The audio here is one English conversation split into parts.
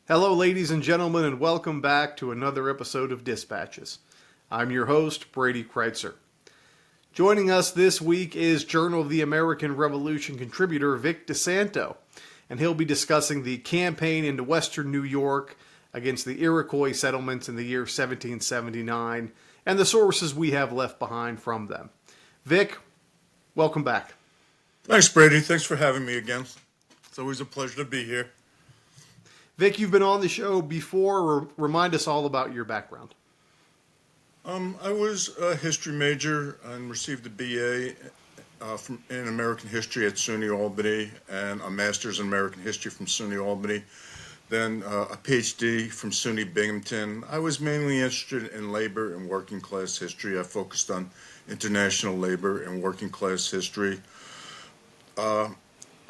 Hello, ladies and gentlemen, and welcome back to another episode of Dispatches. I'm your host, Brady Kreitzer. Joining us this week is Journal of the American Revolution contributor Vic DiSanto, and he'll be discussing the campaign into western New York against the Iroquois settlements in the year 1779 and the sources we have left behind from them. Vic, welcome back. Thanks, Brady. Thanks for having me again. It's always a pleasure to be here. Vic, you've been on the show before. Remind us all about your background. I was a history major and received a BA in American history at SUNY Albany and a master's in American history from SUNY Albany, then a PhD from SUNY Binghamton. I was mainly interested in labor and working class history. I focused on international labor and working class history.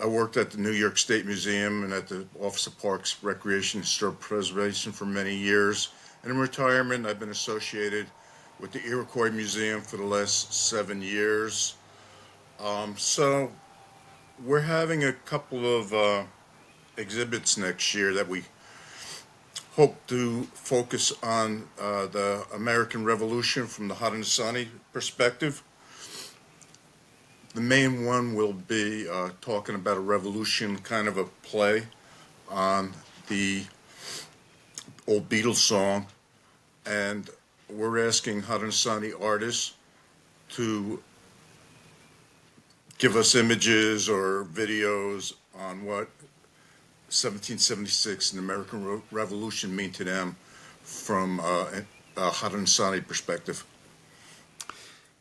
I worked at the New York State Museum and at the Office of Parks, Recreation, and Historic Preservation for many years. And in retirement, I've been associated with the Iroquois Museum for the last 7 years. So we're having a couple of exhibits next year that we hope to focus on the American Revolution from the Haudenosaunee perspective. The main one will be talking about a revolution, kind of a play on the old Beatles song, and we're asking Haudenosaunee artists to give us images or videos on what 1776 and the American Revolution mean to them from a Haudenosaunee perspective.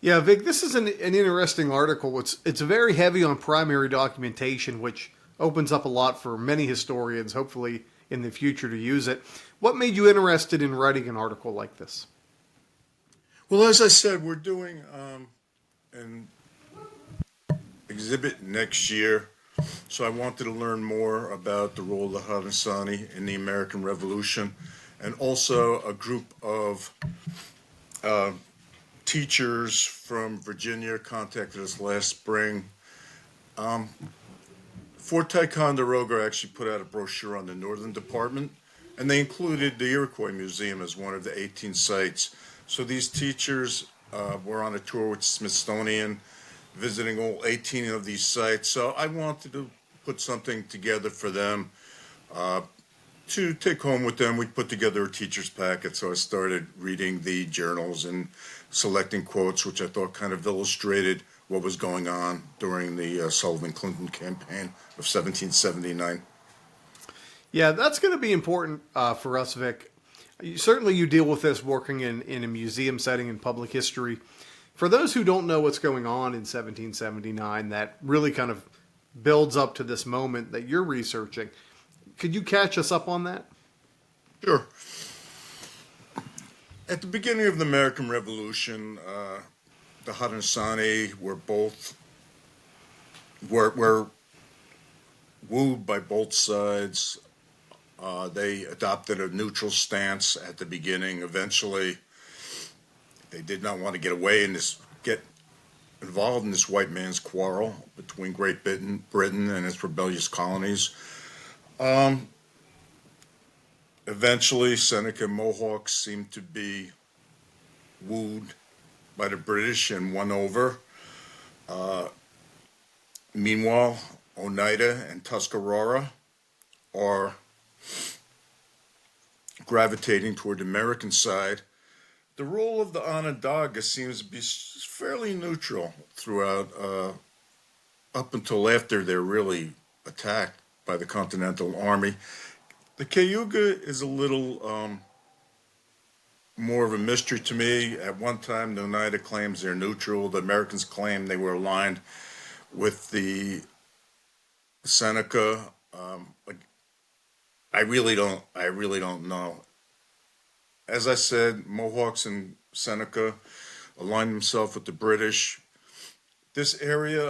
Yeah, Vic, this is an interesting article. It's very heavy on primary documentation, which opens up a lot for many historians, hopefully in the future, to use it. What made you interested in writing an article like this? Well, as I said, we're doing an exhibit next year, so I wanted to learn more about the role of the Haudenosaunee in the American Revolution, and also a group of teachers from Virginia contacted us last spring. Fort Ticonderoga actually put out a brochure on the Northern Department, and they included the Iroquois Museum as one of the 18 sites. So these teachers were on a tour with Smithsonian, visiting all 18 of these sites. So I wanted to put something together for them to take home with them. We put together a teacher's packet, so I started reading the journals and selecting quotes, which I thought kind of illustrated what was going on during the Sullivan-Clinton campaign of 1779. Yeah, that's going to be important for us, Vic. Certainly you deal with this working in a museum setting in public history. For those who don't know what's going on in 1779, that really kind of builds up to this moment that you're researching, could you catch us up on that? Sure. At the beginning of the American Revolution, the Haudenosaunee were wooed by both sides. They adopted a neutral stance at the beginning. Eventually, they did not want to get involved in this white man's quarrel between Great Britain and its rebellious colonies. Eventually, Seneca and Mohawks seemed to be wooed by the British and won over. Meanwhile, Oneida and Tuscarora are gravitating toward the American side. The role of the Onondaga seems to be fairly neutral throughout, up until after they're really attacked by the Continental Army. The Cayuga is a little more of a mystery to me. At one time, the Oneida claims they're neutral. The Americans claim they were aligned with the Seneca. I really don't know. As I said, Mohawks and Seneca aligned themselves with the British. This area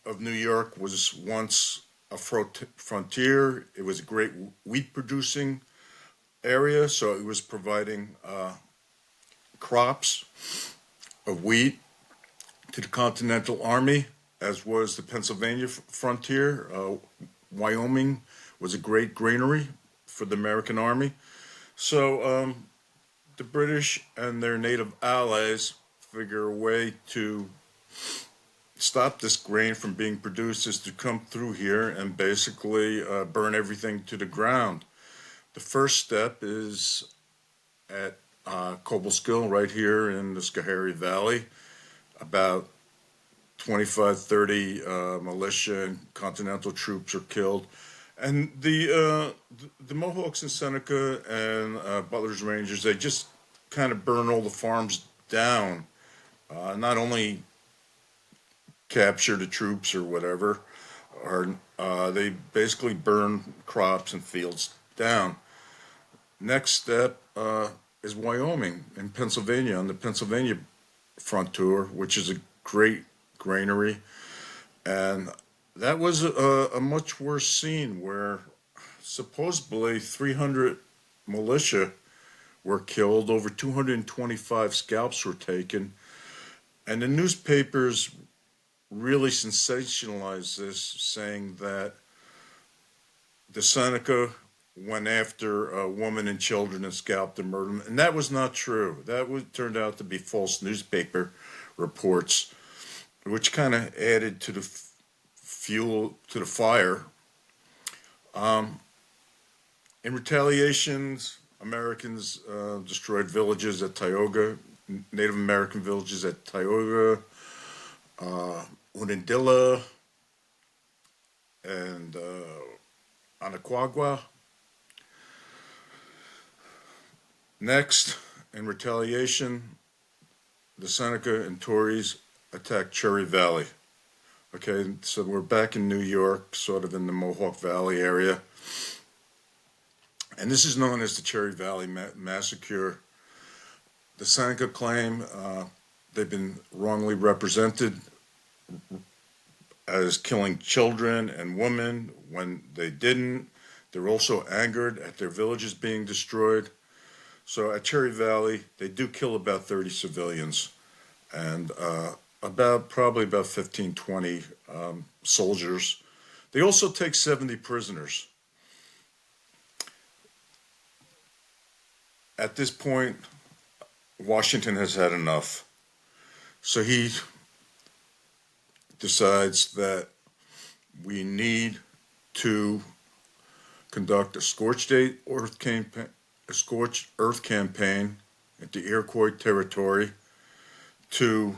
of New York was once a frontier. It was a great wheat producing area, so it was providing crops of wheat to the Continental Army, as was the Pennsylvania frontier. Wyoming was a great granary for the American Army. So the British and their native allies figure a way to stop this grain from being produced is to come through here and basically burn everything to the ground. The first step is at Cobleskill right here in the Schoharie Valley. About 25, 30 militia and Continental troops are killed. And the Mohawks in Seneca and Butler's Rangers, they just kind of burn all the farms down. Not only capture the troops or whatever, or they basically burn crops and fields down. Next step is Wyoming and Pennsylvania on the Pennsylvania frontier, which is a great granary. And that was a much worse scene where supposedly 300 militia were killed, over 225 scalps were taken, and the newspapers really sensationalized this, saying that the Seneca went after women and children and scalped and murdered them, and that was not true. Turned out to be false newspaper reports, which kind of added to the fuel to the fire. In retaliations, Americans destroyed villages at Tioga, Native American villages at Tioga, Unadilla, and Anaquagua. Next, in retaliation, the Seneca and Tories attacked Cherry Valley. Okay, so we're back in New York, sort of in the Mohawk Valley area. And this is known as the Cherry Valley Massacre. The Seneca claim they've been wrongly represented as killing children and women when they didn't. They're also angered at their villages being destroyed. So at Cherry Valley, they do kill about 30 civilians and probably about 15, 20 soldiers. They also take 70 prisoners. At this point, Washington has had enough. So he decides that we need to conduct a scorched earth campaign at the Iroquois territory to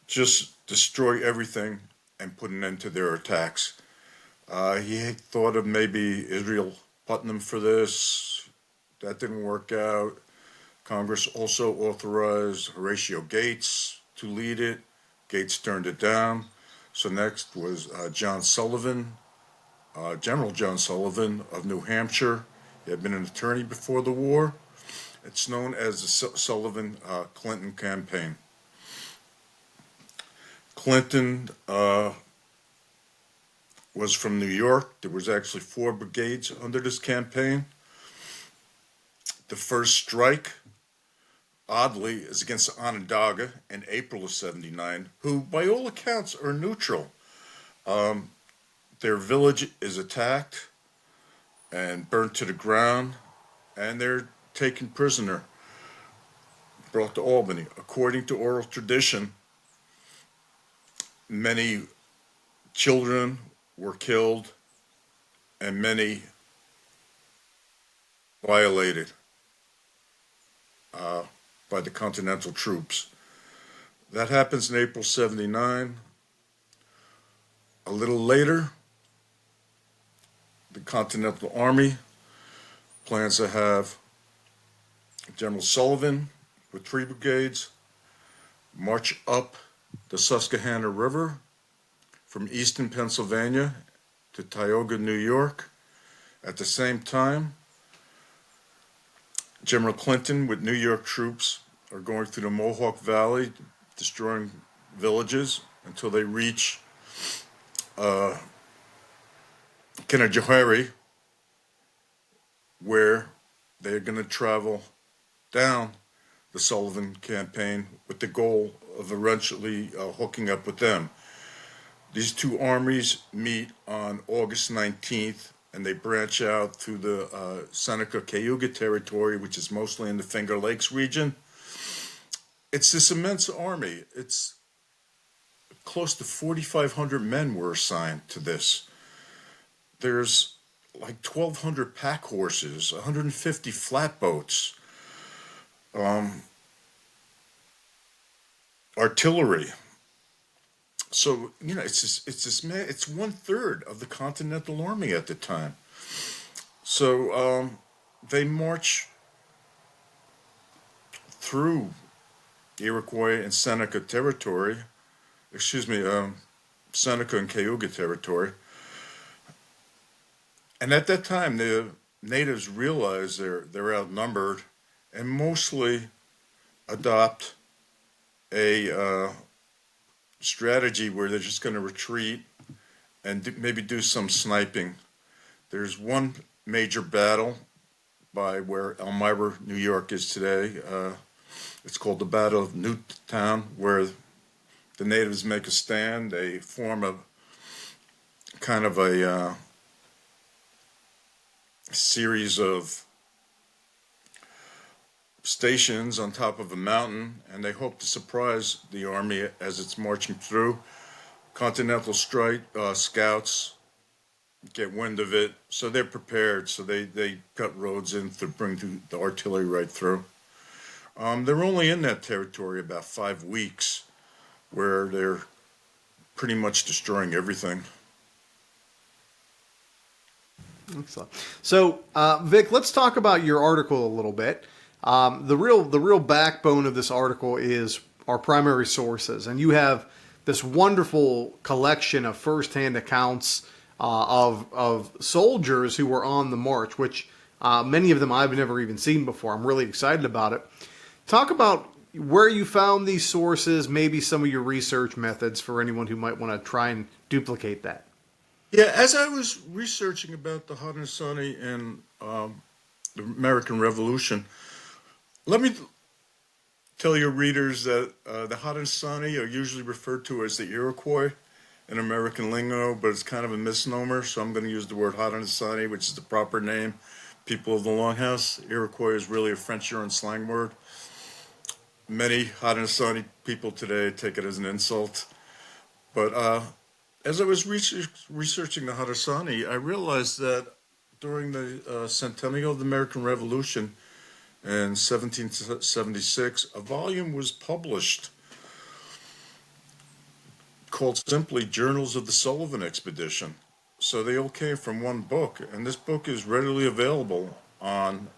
just destroy everything and put an end to their attacks. He had thought of maybe Israel Putnam for this. That didn't work out. Congress also authorized Horatio Gates to lead it. Gates turned it down. So next was John Sullivan, General John Sullivan of New Hampshire. He had been an attorney before the war. It's known as the Sullivan-Clinton campaign. Clinton was from New York. There was actually 4 brigades under this campaign. The first strike, oddly, is against the Onondaga in April of '79, who, by all accounts, are neutral. Their village is attacked and burnt to the ground, and they're taken prisoner, brought to Albany. According to oral tradition, many children were killed and many violated by the Continental troops. That happens in April '79. A little later, the Continental Army plans to have General Sullivan with 3 brigades march up the Susquehanna River from eastern Pennsylvania to Tioga, New York. At the same time, General Clinton with New York troops are going through the Mohawk Valley, destroying villages until they reach Joharie, where they're going to travel down the Sullivan campaign with the goal of eventually hooking up with them. These 2 armies meet on August 19th and they branch out through the Seneca-Cayuga territory, which is mostly in the Finger Lakes region. It's this immense army. It's close to 4,500 men were assigned to this. There's like 1,200 pack horses, 150 flatboats, artillery. So it's 1/3 of the Continental Army at the time. So they march through Iroquois and Seneca territory. Excuse me, Seneca and Cayuga territory. And at that time, the natives realize they're outnumbered, and mostly adopt a strategy where they're just going to retreat and maybe do some sniping. There's one major battle by where Elmira, New York is today. It's called the Battle of Newtown, where the natives make a stand. They form a kind of a series of stations on top of a mountain, and they hope to surprise the army as it's marching through. Continental scouts get wind of it, so they're prepared. So they cut roads in to bring the artillery right through. They're only in that territory about 5 weeks, where they're pretty much destroying everything. Excellent. So, Vic, let's talk about your article a little bit. The real backbone of this article is our primary sources, and you have this wonderful collection of firsthand accounts of soldiers who were on the march, which many of them I've never even seen before. I'm really excited about it. Talk about where you found these sources, maybe some of your research methods for anyone who might want to try and duplicate that. Yeah, as I was researching about the Haudenosaunee and the American Revolution, let me tell your readers that the Haudenosaunee are usually referred to as the Iroquois in American lingo, but it's kind of a misnomer, so I'm going to use the word Haudenosaunee, which is the proper name. People of the Longhouse. Iroquois is really a French-Huron slang word. Many Haudenosaunee people today take it as an insult. But as I was researching the Haudenosaunee, I realized that during the centennial of the American Revolution in 1776, a volume was published called simply Journals of the Sullivan Expedition. So they all came from one book, and this book is readily available on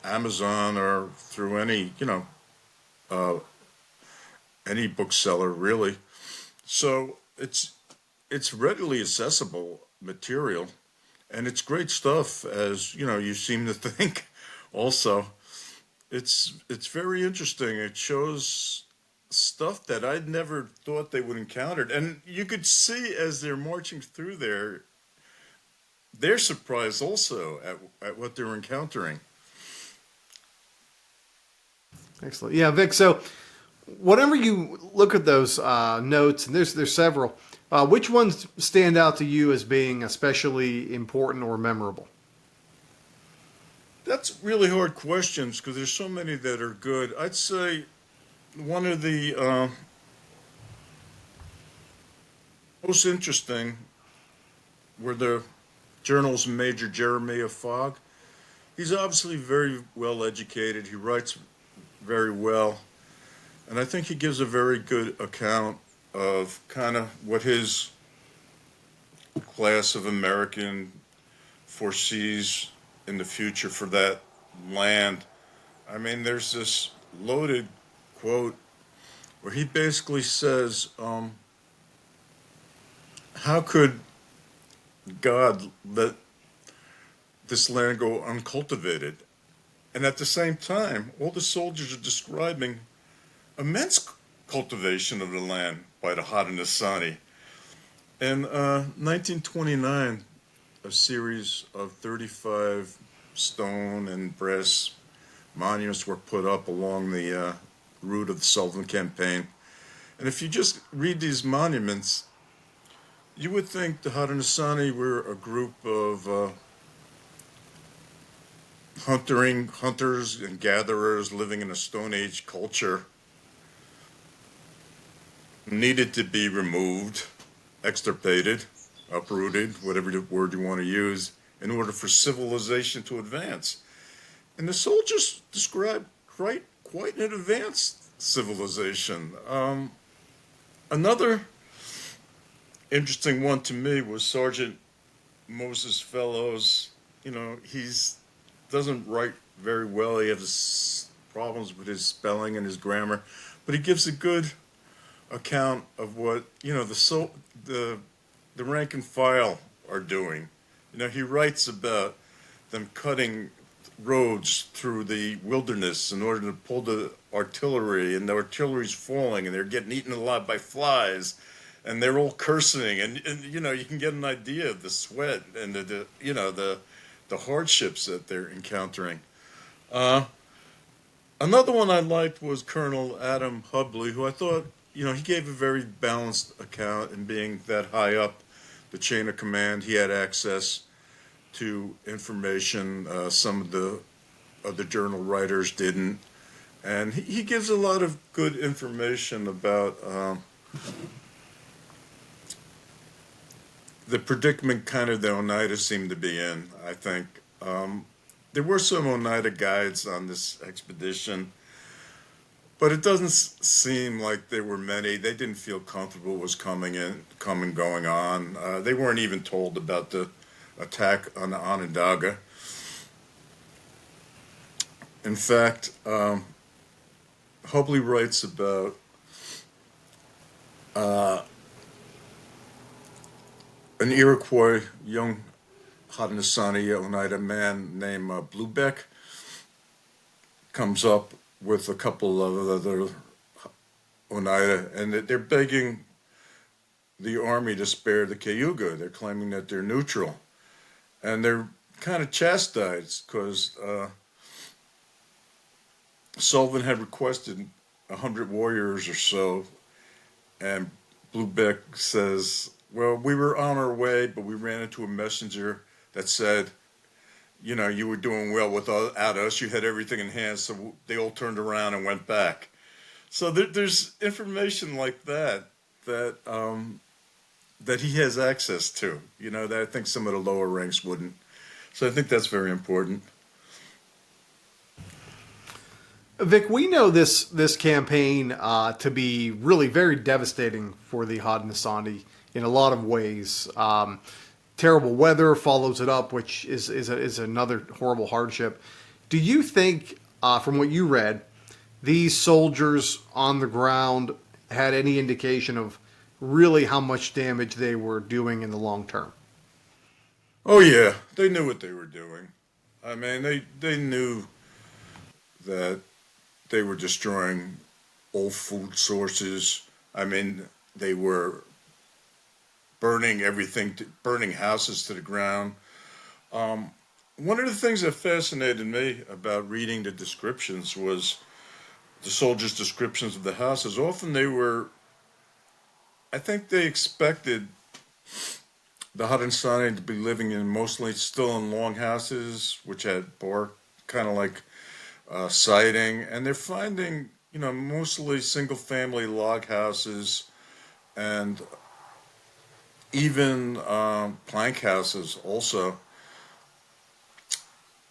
Amazon or through any bookseller, really. So it's readily accessible material, and it's great stuff, as you seem to think. Also, it's very interesting. It shows stuff that I'd never thought they would encounter, and you could see as they're marching through there, they're surprised also at what they're encountering. Excellent. Yeah, Vic. So, whenever you look at those notes, and there's several, which ones stand out to you as being especially important or memorable? That's really hard questions because there's so many that are good. I'd say one of the most interesting were the journals of Major Jeremiah Fogg. He's obviously very well educated. He writes very well. And I think he gives a very good account of kind of what his class of American foresees in the future for that land. I mean, there's this loaded quote where he basically says, how could God let this land go uncultivated? And at the same time, all the soldiers are describing immense cultivation of the land by the Haudenosaunee. In 1929, a series of 35 stone and brass monuments were put up along the route of the Sullivan Campaign. And if you just read these monuments, you would think the Haudenosaunee were a group of hunters and gatherers living in a Stone Age culture needed to be removed, extirpated, uprooted, whatever word you want to use, in order for civilization to advance. And the soldiers described quite an advanced civilization. Another interesting one to me was Sergeant Moses Fellows. He's doesn't write very well. He has problems with his spelling and his grammar, but he gives a good account of what the rank and file are doing. He writes about them cutting roads through the wilderness in order to pull the artillery, and the artillery's falling, and they're getting eaten alive by flies, and they're all cursing, and you can get an idea of the sweat and the hardships that they're encountering. Uh, Another one I liked was Colonel Adam Hubley, who I thought, he gave a very balanced account, and being that high up the chain of command, he had access to information some of the other journal writers didn't. And he gives a lot of good information about the predicament kind of the Oneida seemed to be in, I think. There were some Oneida guides on this expedition, but it doesn't seem like there were many. They didn't feel comfortable what was going on. They weren't even told about the attack on the Onondaga. In fact, Hubley writes about an Iroquois young Haudenosaunee Oneida man named Bluebeck comes up with a couple of other Oneida, and they're begging the army to spare the Cayuga. They're claiming that they're neutral, and they're kind of chastised because Sullivan had requested 100 warriors or so, and Bluebeck says, well, we were on our way, but we ran into a messenger that said, you were doing well without us. You had everything in hand, so they all turned around and went back. So there's information like that that he has access to, that I think some of the lower ranks wouldn't. So I think that's very important. Vic, we know this campaign to be really very devastating for the Haudenosaunee in a lot of ways. Terrible weather follows it up, which is another horrible hardship. Do you think, from what you read, these soldiers on the ground had any indication of really how much damage they were doing in the long term? Oh yeah, they knew what they were doing. I mean, they knew that they were destroying old food sources. I mean, they were burning burning houses to the ground. One of the things that fascinated me about reading the descriptions was the soldiers' descriptions of the houses. Often I think they expected the Haudenosaunee to be living in mostly still in long houses, which had bark, kind of like siding, and they're finding, mostly single-family log houses and even plank houses also.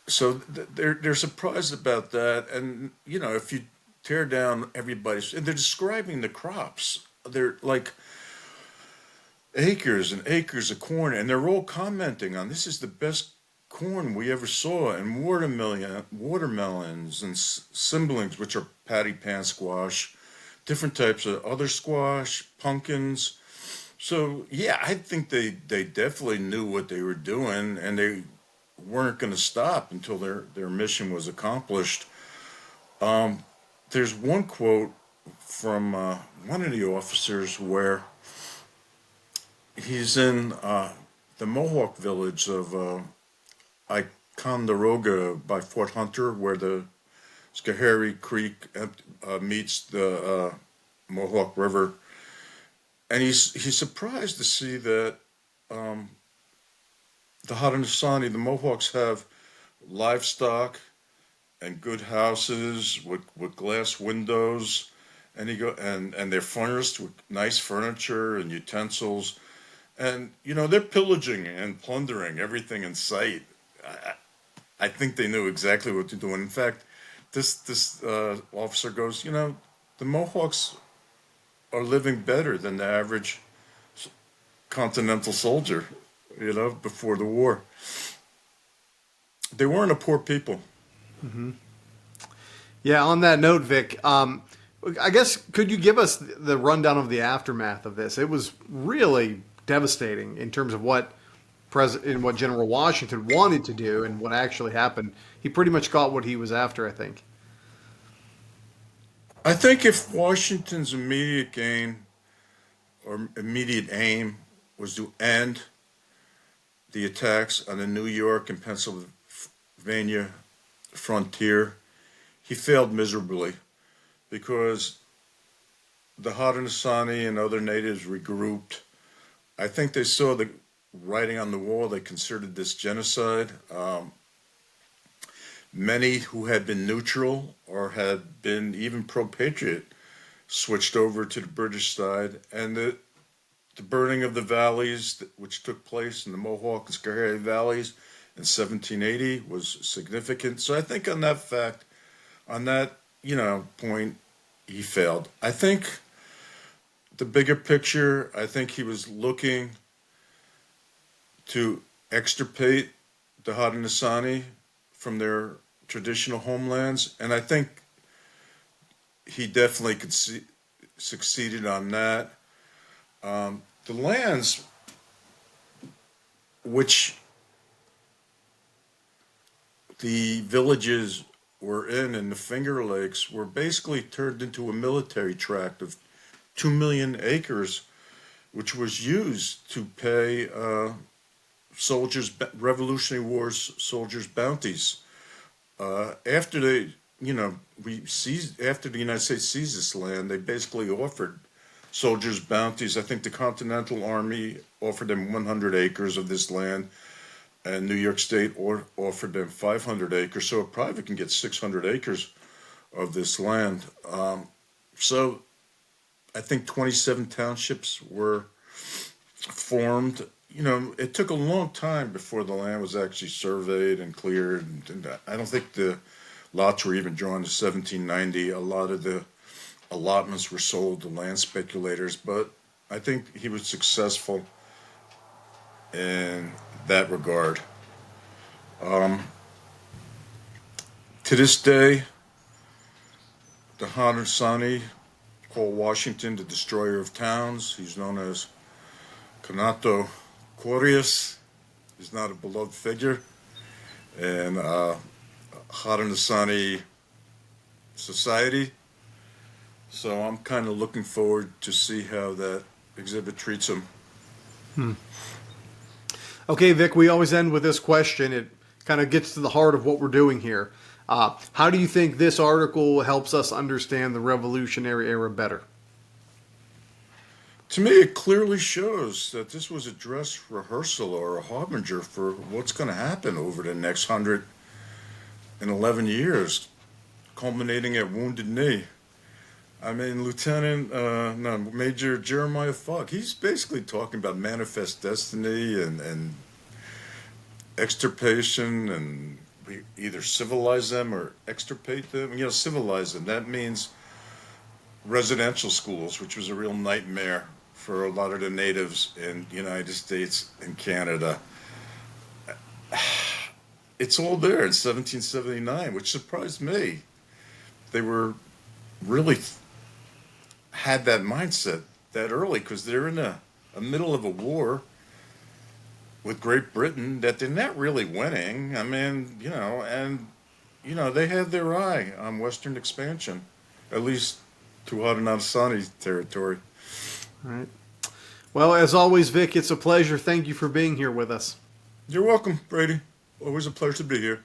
So they're surprised about that, and if you tear down everybody's, and they're describing the crops. They're like acres and acres of corn, and they're all commenting on this is the best corn we ever saw, and watermelons and cymblings, which are patty pan squash, different types of other squash, pumpkins. So yeah, I think they definitely knew what they were doing, and they weren't going to stop until their mission was accomplished. There's one quote from one of the officers where he's in the Mohawk village of Iconderoga by Fort Hunter, where the Schoharie Creek meets the Mohawk River, and he's surprised to see that the Haudenosaunee, the Mohawks, have livestock and good houses with glass windows, and and they're furnished with nice furniture and utensils, and they're pillaging and plundering everything in sight. I think they knew exactly what to do. And in fact, this officer goes, the Mohawks are living better than the average continental soldier, before the war. They weren't a poor people. Yeah, on that note, Vic, I guess could you give us the rundown of the aftermath of this? It was really devastating in terms of what General Washington wanted to do and what actually happened. He pretty much got what he was after, I think. I think if Washington's immediate gain or immediate aim was to end the attacks on the New York and Pennsylvania frontier, he failed miserably because the Haudenosaunee and other natives regrouped. I think they saw the writing on the wall. They considered this genocide. Many who had been neutral or had been even pro-patriot switched over to the British side, and the burning of the valleys, which took place in the Mohawk and Schoharie valleys in 1780, was significant. So I think on that point, he failed. I think the bigger picture, I think he was looking to extirpate the Haudenosaunee from their traditional homelands, and I think he definitely succeeded on that. The lands which the villages were in the Finger Lakes were basically turned into a military tract of 2 million acres, which was used to pay Revolutionary Wars soldiers bounties. After after the United States seized this land, they basically offered soldiers bounties. I think the Continental Army offered them 100 acres of this land, and New York State offered them 500 acres. So a private can get 600 acres of this land. So I think 27 townships were formed. It took a long time before the land was actually surveyed and cleared. And I don't think the lots were even drawn to 1790. A lot of the allotments were sold to land speculators, but I think he was successful in that regard. To this day, the Haudenosaunee call Washington the destroyer of towns. He's known as Conato Corius. He's not a beloved figure in Haudenosaunee society. So I'm kind of looking forward to see how that exhibit treats him. Okay, Vic, we always end with this question. It kind of gets to the heart of what we're doing here. How do you think this article helps us understand the Revolutionary Era better? To me, it clearly shows that this was a dress rehearsal or a harbinger for what's going to happen over the next 111 years, culminating at Wounded Knee. I mean, Major Jeremiah Fogg, he's basically talking about manifest destiny and extirpation, and we either civilize them or extirpate them. Civilize them. That means residential schools, which was a real nightmare for a lot of the natives in the United States and Canada. It's all there in 1779, which surprised me. They were really had that mindset that early because they're in the middle of a war with Great Britain that they're not really winning. I mean, they had their eye on Western expansion, at least to Haudenosaunee territory. All right. Well, as always, Vic, it's a pleasure. Thank you for being here with us. You're welcome, Brady. Always a pleasure to be here.